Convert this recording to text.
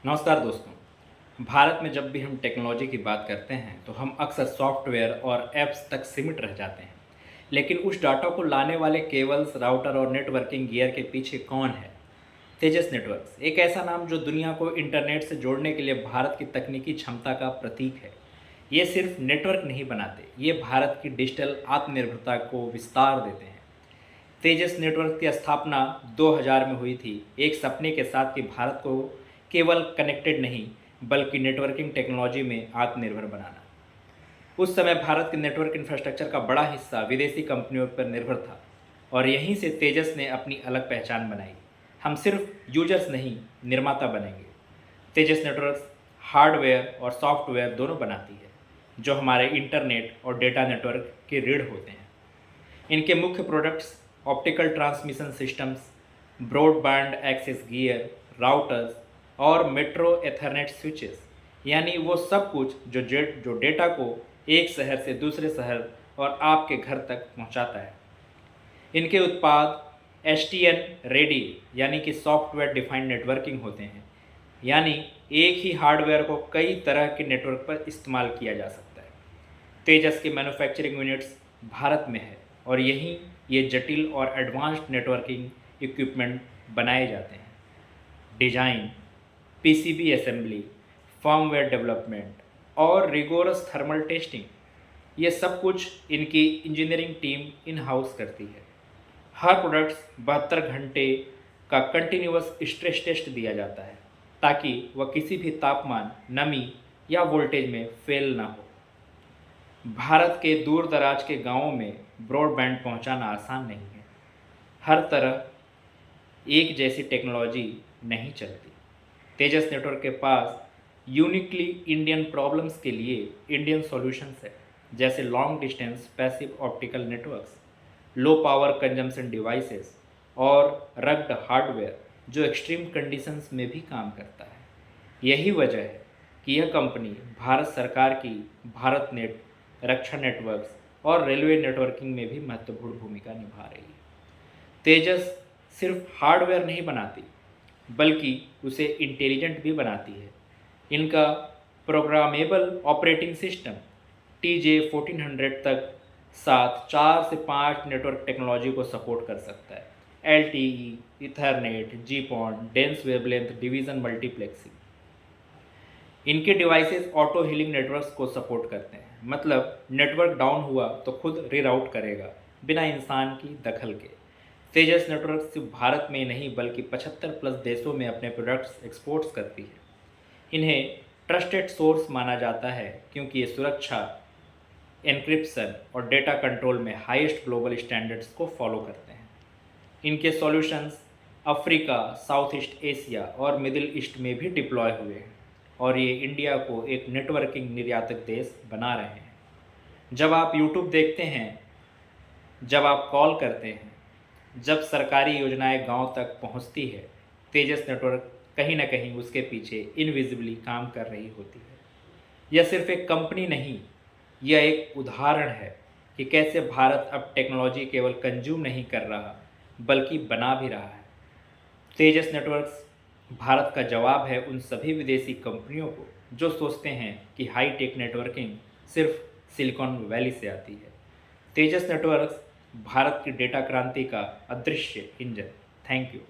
नमस्कार दोस्तों। भारत में जब भी हम टेक्नोलॉजी की बात करते हैं तो हम अक्सर सॉफ्टवेयर और ऐप्स तक सीमित रह जाते हैं। लेकिन उस डाटा को लाने वाले केबल्स, राउटर और नेटवर्किंग गियर के पीछे कौन है? तेजस नेटवर्क्स एक ऐसा नाम जो दुनिया को इंटरनेट से जोड़ने के लिए भारत की तकनीकी क्षमता का प्रतीक है। ये सिर्फ नेटवर्क नहीं बनाते, ये भारत की डिजिटल आत्मनिर्भरता को विस्तार देते हैं। तेजस नेटवर्क की स्थापना 2000 में हुई थी, एक सपने के साथ कि भारत को केवल कनेक्टेड नहीं बल्कि नेटवर्किंग टेक्नोलॉजी में आत्मनिर्भर बनाना। उस समय भारत के नेटवर्क इंफ्रास्ट्रक्चर का बड़ा हिस्सा विदेशी कंपनियों पर निर्भर था और यहीं से तेजस ने अपनी अलग पहचान बनाई। हम सिर्फ यूजर्स नहीं, निर्माता बनेंगे। तेजस नेटवर्क्स हार्डवेयर और सॉफ्टवेयर दोनों बनाती है, जो हमारे इंटरनेट और डेटा नेटवर्क के रीढ़ होते हैं। इनके मुख्य products optical transmission systems, broadband access gear, routers और मेट्रो एथरनेट स्विचेस, यानी वो सब कुछ जो डेटा को एक शहर से दूसरे शहर और आपके घर तक पहुंचाता है। इनके उत्पाद एसटीएन रेडी यानी कि सॉफ्टवेयर डिफाइंड नेटवर्किंग होते हैं, यानी एक ही हार्डवेयर को कई तरह के नेटवर्क पर इस्तेमाल किया जा सकता है। तेजस के मैन्युफैक्चरिंग यूनिट्स भारत में है और यहीं ये जटिल और एडवांस्ड नेटवर्किंग इक्विपमेंट बनाए जाते हैं। Design, PCB assembly, firmware development और रिगोरस थर्मल टेस्टिंग, ये सब कुछ इनकी इंजीनियरिंग टीम इन हाउस करती है। हर प्रोडक्ट्स 72 घंटे का कंटिन्यूअस स्ट्रेस टेस्ट दिया जाता है ताकि वह किसी भी तापमान, नमी या वोल्टेज में फेल ना हो। भारत के दूर दराज के गांवों में ब्रॉडबैंड पहुंचाना आसान नहीं है। हर तरह एक जैसी टेक्नोलॉजी नहीं चलती। तेजस नेटवर्क के पास यूनिकली इंडियन प्रॉब्लम्स के लिए इंडियन सॉल्यूशंस है, जैसे long distance passive optical networks, low power consumption devices और रग्ड हार्डवेयर जो एक्सट्रीम कंडीशंस में भी काम करता है। यही वजह है कि यह कंपनी भारत सरकार की भारत नेट, रक्षा नेटवर्क्स और रेलवे नेटवर्किंग में भी महत्वपूर्ण भूमिका निभा रही है। तेजस सिर्फ हार्डवेयर नहीं बनाती बल्कि उसे इंटेलिजेंट भी बनाती है। इनका प्रोग्रामेबल ऑपरेटिंग सिस्टम TJ1400 तक साथ 4 से 5 नेटवर्क टेक्नोलॉजी को सपोर्ट कर सकता है। LTE, ethernet, GPON, dense wavelength division multiplexing. इनके डिवाइसेस ऑटो हीलिंग नेटवर्क्स को सपोर्ट करते हैं, मतलब नेटवर्क डाउन हुआ तो खुद रीराउट करेगा बिना इंसान की दखल के। तेजस नेटवर्क सिर्फ भारत में नहीं बल्कि 75 प्लस देशों में अपने प्रोडक्ट्स एक्सपोर्ट्स करती है। इन्हें ट्रस्टेड सोर्स माना जाता है क्योंकि ये सुरक्षा, एन्क्रिप्शन और डेटा कंट्रोल में हाईएस्ट ग्लोबल स्टैंडर्ड्स को फॉलो करते हैं। इनके solutions Africa, south east Asia और मिडिल ईस्ट में भी डिप्लॉय हुए हैं और ये इंडिया को एक नेटवर्किंग निर्यातक देश बना रहे हैं। जब आप यूट्यूब देखते हैं, जब आप कॉल करते हैं, जब सरकारी योजनाएं गांव तक पहुंचती है, तेजस नेटवर्क कहीं ना कहीं उसके पीछे इनविजिबली काम कर रही होती है। यह सिर्फ एक कंपनी नहीं, यह एक उदाहरण है कि कैसे भारत अब टेक्नोलॉजी केवल कंज्यूम नहीं कर रहा बल्कि बना भी रहा है। तेजस नेटवर्क्स भारत का जवाब है उन सभी विदेशी कंपनियों को जो सोचते हैं कि हाई टेक नेटवर्किंग सिर्फ सिलिकॉन वैली से आती है। तेजस नेटवर्क्स भारत की डेटा क्रांति का अदृश्य इंजन। Thank you.